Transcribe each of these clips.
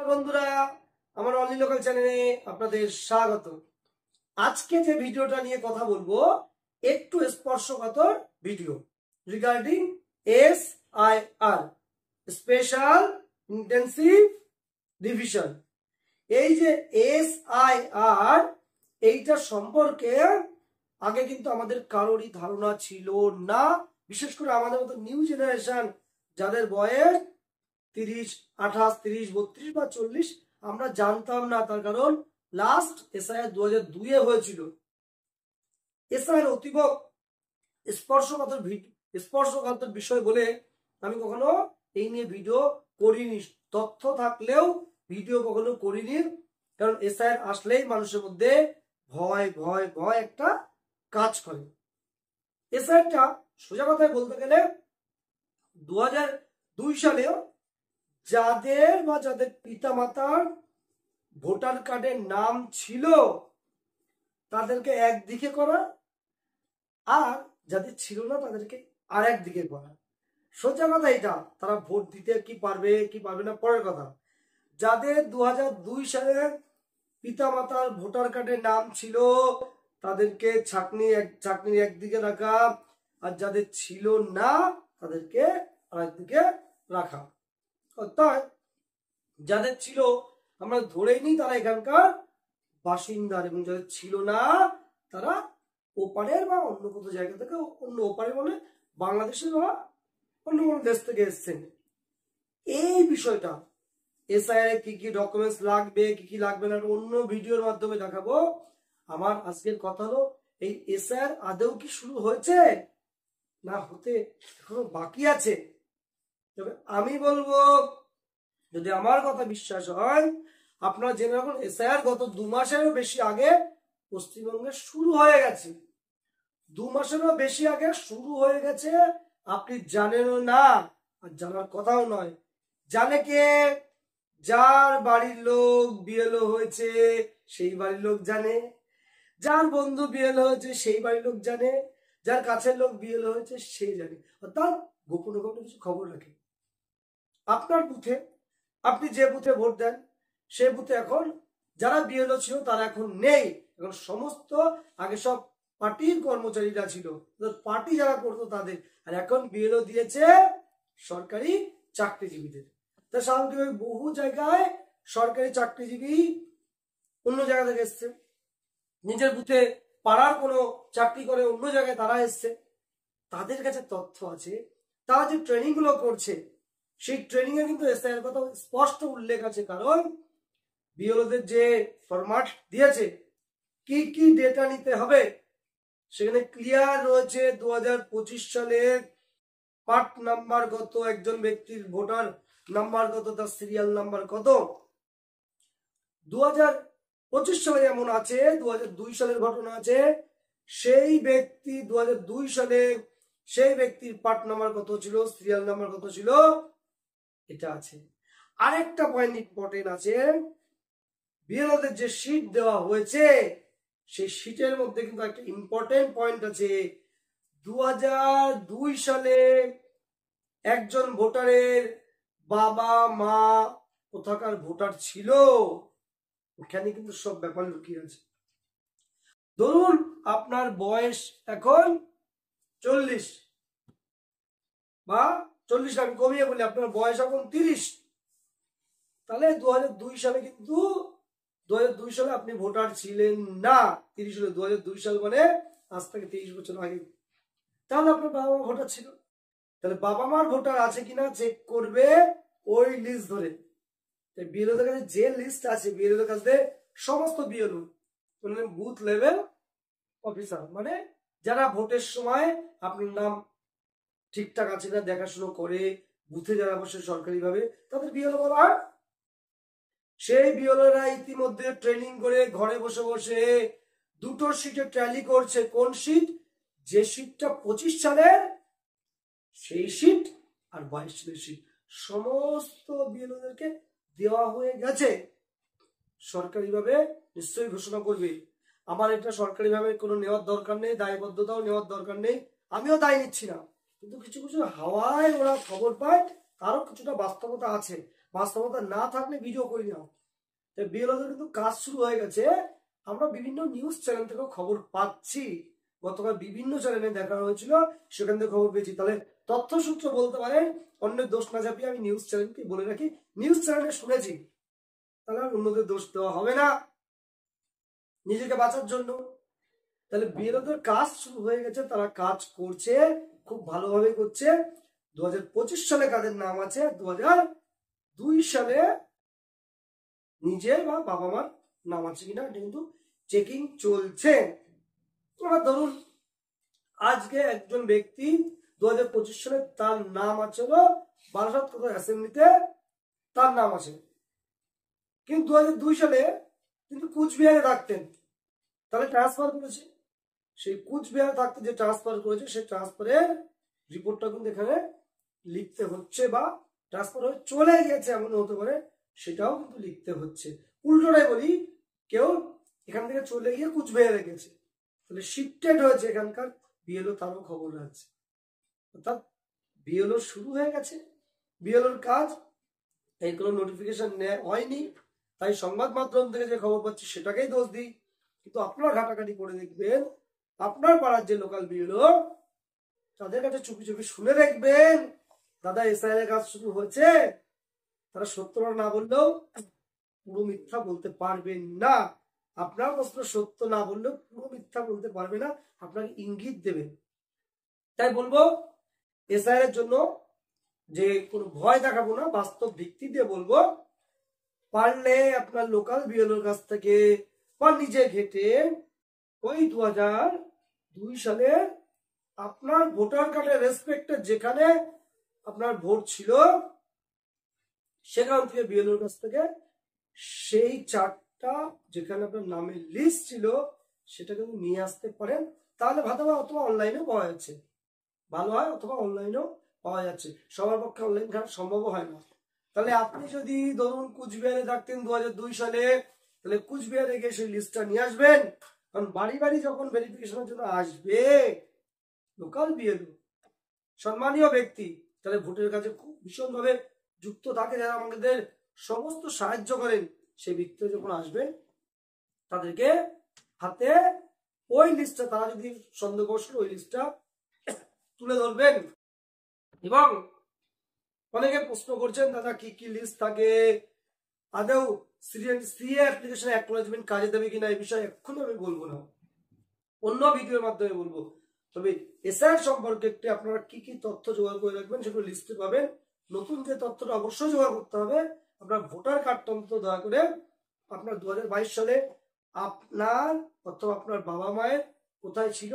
বন্ধুরা, আমার only local চ্যানেলে আপনাদের স্বাগত। আজকে যে ভিডিওটা নিয়ে কথা বলবো একটু স্পর্শকাতর video regarding SIR, special intensive revision. এই যে SIR, এইটা সম্পর্কে আগে কিন্তু আমাদের কারোরই ধারণা ছিল না। বিশেষ করে আমাদের মতো নিউ জেনারেশন, যাদের বয়স 30, 28, 30, 32 বা 40, আমরা জানতাম না। তার কারণ লাস্ট SIR 2002-এ হয়েছিল। SIR অতীব স্পর্শকাতর বিষয় বলে আমি কখনো এই নিয়ে ভিডিও করিনি। তথ্য থাকলেও ভিডিও কখনো করিনি, কারণ SIR আসলেই মানুষের মধ্যে ভয় ভয় ভয় একটা কাজ করে। SIRটা সোজা কথায় বলতে গেলে 2002 সালে যাদের পিতামাতার ভোটার কার্ডের নাম ছিল তাদেরকে একদিকে করা, আর যাদের ছিল না তাদেরকে আর একদিকে করা। সোজা কথা এটা, তারা ভোট দিতে কি পারবে কি পারবে না পরের কথা। যাদের 2002 সালে পিতামাতার ভোটার কার্ডের নাম ছিল তাদেরকে ছাকনির একদিকে রাখা, আর যাদের ছিল না তাদেরকে আরেকদিকে রাখা। অর্থাৎ যাদের ছিল আমরা ধরেই নিই তারা এখানকার বাসিন্দার, এবং যাদের ছিল না তারা ওপারের বা অন্য কোনো জায়গা থেকে, অন্য ওপারে বলে বাংলাদেশের বা অন্য কোনো দেশ থেকে এসছেন। এই বিষয়টা SIR কি কি ডকুমেন্টস লাগবে কি কি লাগবে না অন্য ভিডিওর মাধ্যমে দেখাবো। আমার আজকের কথা হলো, এই SIR আদৌ কি শুরু হয়েছে না হতে এখনো বাকি আছে। তবে আমি বলবো, যদি আমার কথা বিশ্বাস হয়, আপনারা জেনে রাখুন SIR গত 2 মাসেরও বেশি আগে পশ্চিমবঙ্গে শুরু হয়ে গেছে। 2 মাসেরও বেশি আগে শুরু হয়ে গেছে, আপনি জানেনও না, আর জানার কথাও নয়। জানে কে? যার বাড়ির লোক BLO হয়েছে সেই বাড়ির লোক জানে, যার বন্ধু BLO হয়েছে সেই বাড়ির লোক জানে, যার কাছের লোক BLO হয়েছে সে জানে। অর্থাৎ গোপনে গোপনে কিছু খবর রাখে। আপনার বুথে, আপনি যে বুথে ভোট দেন সে বুথে এখন যারা BLO ছিল তারা এখন নেই। এখন সমস্ত, আগে সব পার্টির কর্মচারীরা ছিল, পার্টি যারা করতো তাদের, আর এখন BLO দিয়েছে সরকারি চাকরিজীবীদের। তা স্বাভাবিকভাবে বহু জায়গায় সরকারি চাকরিজীবী অন্য জায়গা থেকে এসছে, নিজের বুথে পাড়ার কোনো চাকরি করে অন্য জায়গায় তারা এসছে, তাদের কাছে তথ্য আছে। তারা যে ট্রেনিং গুলো করছে সেই ট্রেনিং এ কিন্তু SIR কথা স্পষ্ট উল্লেখ আছে। কারণ BLOদের যে ফরম্যাট দিয়েছে, কি কি ডেটা নিতে হবে, সেখানে ক্লিয়ার রয়েছে 2025 সালের পার্ট নাম্বার কত, একজন ব্যক্তির ভোটার নাম্বার কত, তার সিরিয়াল নাম্বার কত। 2025 সালে যেমন আছে, 2002 সালের ঘটনা আছে, সেই ব্যক্তি 2002 সালে সেই ব্যক্তির পার্ট নাম্বার কত ছিল, সিরিয়াল নাম্বার কত ছিল, এটা আছে। আরেকটা পয়েন্ট ইম্পর্টেন্ট আছে, BLOদের যে শীট দেওয়া হয়েছে সেই শীটের মধ্যে কিন্তু একটা ইম্পর্টেন্ট পয়েন্ট আছে। 2002 সালে একজন ভোটারের বাবা মা কোথাকার ভোটার ছিল, ওখানে কিন্তু সব ব্যাপার লুকিয়ে আছে। ধরুন আপনার বয়স এখন 40, বা 40 আমি কমিয়ে বলি, আপনার বয়স এখন 30, তাহলে 2002 সালে কিন্তু 2002 সালে আপনি ভোটার ছিলেন না। 30 সালে 2002 সাল মানে আজ থেকে 30 বছর আগে। তাহলে আপনার বাবা মা ভোটার ছিল, তাহলে বাবা মার ভোটার আছে কিনা চেক করবে ওই লিস্ট ধরে। BLOদের কাছে যে লিস্ট আছে, BLOদের কাছে সমস্ত BLO বুথ লেভেল অফিসার, মানে যারা ভোটের সময় আপনার নাম ঠিকঠাক আছে না দেখাশুনো করে, বুথে যারা বসে সরকারি ভাবে, তাদের BLO বলা হয়। সেই BLOরা ইতিমধ্যে ট্রেনিং করে ঘরে বসে বসে দুটো শীটে ট্যালি করছে। কোন শীট? যে শীটটা 25 সালের সেই শীট, আর 22 সালের শীট সমস্ত BLOদেরকে দেওয়া হয়ে গেছে। সরকারিভাবে নিশ্চয়ই ঘোষণা করবে। আমার এটা সরকারিভাবে কোনো নেওয়ার দরকার নেই, দায়বদ্ধতাও নেওয়ার দরকার নেই, আমিও দায় নিচ্ছি না। কিন্তু কিছু কিছু হাওয়ায় ওরা খবর পায়, তারও কিছুটা বাস্তবতা আছে। বাস্তবতা না থাকলে ভিডিও করি না। বিএলওদের কিন্তু কাজ শুরু হয়ে গেছে। আমরা বিভিন্ন নিউজ চ্যানেল থেকে খবর পাচ্ছি, গতকাল বিভিন্ন চ্যানেলে দেখা হয়েছিল, সেখান থেকে খবর পেয়েছি। তাহলে তথ্য সূত্র বলতে পারেন, অন্যের দোষ না চাপিয়ে আমি নিউজ চ্যানেলকে বলে রাখি, নিউজ চ্যানেলে শুনেছি, তাহলে অন্যদের দোষ দেওয়া হবে না নিজেকে বাঁচার জন্য। তাহলে বিএলওদের কাজ শুরু হয়ে গেছে, তারা কাজ করছে, খুব ভালোভাবে করছে। 2025 সালে কাদের নাম আছে, 2002 সালে নিজের বা বাবা মার নাম আছে কিনা এটা কিন্তু চেকিং চলছে। এবার ধরুন আজকে একজন ব্যক্তি 2025 সালে তার নাম আছে বারাসাত কোথায় অ্যাসেম্বলিতে তার নাম আছে, কিন্তু 2002 সালে কিন্তু কুচবিহারে থাকতেন, তাহলে ট্রান্সফার করেছে। সেই কুচবিহারে থাকতে যে ট্রান্সফার করেছে সেই ট্রান্সফারের রিপোর্টটা কিন্তু এখানে লিখতে হচ্ছে, বা ট্রান্সফার হয়ে চলে গেছে এমন হতে পারে, সেটাও কিন্তু লিখতে হচ্ছে। উল্টোটাই বলি, কেউ এখান থেকে চলে গিয়ে কুচবিহারে গেছে, তাহলে শিফটেড হয়েছে এখানকার বিএলও, তারও খবর আছে। অর্থাৎ বিএলও শুরু হয়ে গেছে, বিএলওর কাজ, এই কোনো নোটিফিকেশন হয়নি, তাই সংবাদ মাধ্যম থেকে যে খবর পাচ্ছি সেটাকেই দোষ দিই। কিন্তু আপনারা ঘাটাঘাটি করে দেখবেন, আপনার পাড়ার যে লোকাল বিএলও, তাদের কাছে চুপি চুপি শুনে দেখবেন, দাদা এসআইআর কাজ শুরু হয়েছে, তারা সত্যটা না বললেও পুরো মিথ্যা বলতে পারবেন না। আপনার প্রশ্ন সত্য না বললেও পুরো মিথ্যা বলতে পারবে না, আপনাকে ইঙ্গিত দেবে। তাই বলবো, এসআইআর এর জন্য যে কোনো ভয় দেখাবো না, বাস্তব ভিত্তি দিয়ে বলবো, পারলে আপনার লোকাল বিএলওর কাছ থেকে বা নিজে ঘেটে ওই 2002 সালে আপনার ভোটার কার্ডের রেসপেক্টে যেখানে আপনার ভোট ছিল সেখান থেকে বিএলওর কাছ থেকে সেই চার্টটা যেখানে আপনার নামের লিস্ট ছিল সেটা কিন্তু নিয়ে আসতে পারেন, তাহলে ভালো হয়। অথবা অনলাইনেও পাওয়া যাচ্ছে, ভালো হয়, অথবা অনলাইনেও পাওয়া যাচ্ছে। সবার পক্ষে অনলাইন ঘাটা সম্ভব হয় না। তাহলে আপনি যদি ধরুন কুচবিহারে থাকতেন 2002 সালে, তাহলে কুচবিহারে গিয়ে সেই লিস্টটা নিয়ে আসবেন, কারণ বাড়ি বাড়ি যখন ভেরিফিকেশনের জন্য আসবে লোকাল বিএলও সম্মানীয় ব্যক্তি, তাহলে ভোটের কাছে খুব ভীষণভাবে যুক্ত থাকে, যারা আমাদের সমস্ত সাহায্য করেন, সেই ব্যক্তি যখন আসবে তাদেরকে হাতে ওই লিস্টটা, তারা যদি সন্দেহ করছিল ওই লিস্টটা তুলে ধরবেন। এবং অনেকে প্রশ্ন করছেন, দাদা কি কি লিস্ট থাকে, আদৌ সিএ অ্যাপ্লিকেশন অ্যাকনোলেজমেন্ট কাজে দেবে কিনা, এই বিষয়ে এক্ষুনি আমি বলবো না, অন্য ভিডিওর মাধ্যমে বলবো। তবে এসআইআর সম্পর্কে একটি আপনারা কি কি তথ্য জোগাড় করে রাখবেন সেগুলো লিস্টে পাবেন। নতুন যে তথ্যটা অবশ্যই জোগাড় করতে হবে, আপনার ভোটার কার্ড তথ্য দয়া করে আপনার 2022 সালে আপনার অথবা আপনার বাবা মায়ের কোথায় ছিল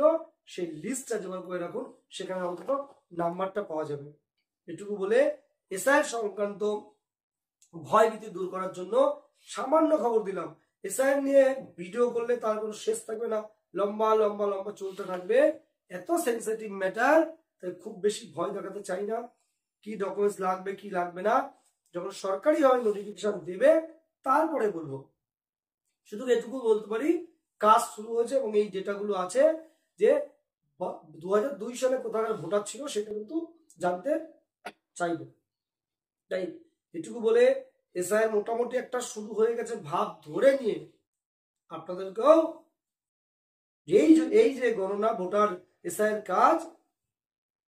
সেই লিস্টটা জোগাড় করে রাখুন, সেখানে অন্তত নাম্বারটা পাওয়া যাবে। এটুকু বলে এসআইআর সংক্রান্ত ভয়ভীতি দূর করার জন্য সামান্য খবর দিলাম। এসআইআর নিয়ে ভিডিও করলে তার কোনো শেষ থাকবে না, লম্বা লম্বা লম্বা চলতে থাকবে। এত সেন্সিটিভ ম্যাটার, তাই খুব বেশি ভয় দেখাতে চাই না। কি ডকুমেন্টস লাগবে কি লাগবে না যখন সরকারি ভাবে নোটিফিকেশন দেবে তারপরে বলবো। শুধু এটুকু বলতে পারি, কাজ শুরু হয়েছে এবং এই ডেটাগুলো আছে যে 2002 সালে কোথাকার ভোটার ছিল সেটা কিন্তু জানতে চাইবে। তাই এটুকু বলে এসআইআর মোটামুটি একটা শুরু হয়ে গেছে ভাব ধরে নিয়ে আপনাদেরকেও এই যে গণনা ভোটার এসআইআর কাজ,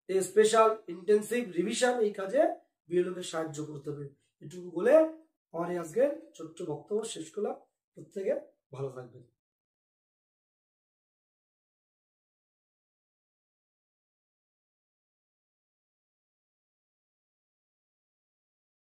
এই স্পেশাল ইন্টেন্সিভ রিভিশন, এই কাজে বিএলওকে সাহায্য করতে হবে। এটুকু বলে আমার আজকের ছোট্ট বক্তব্য শেষ করলাম। প্রত্যেকে ভালো থাকবেন।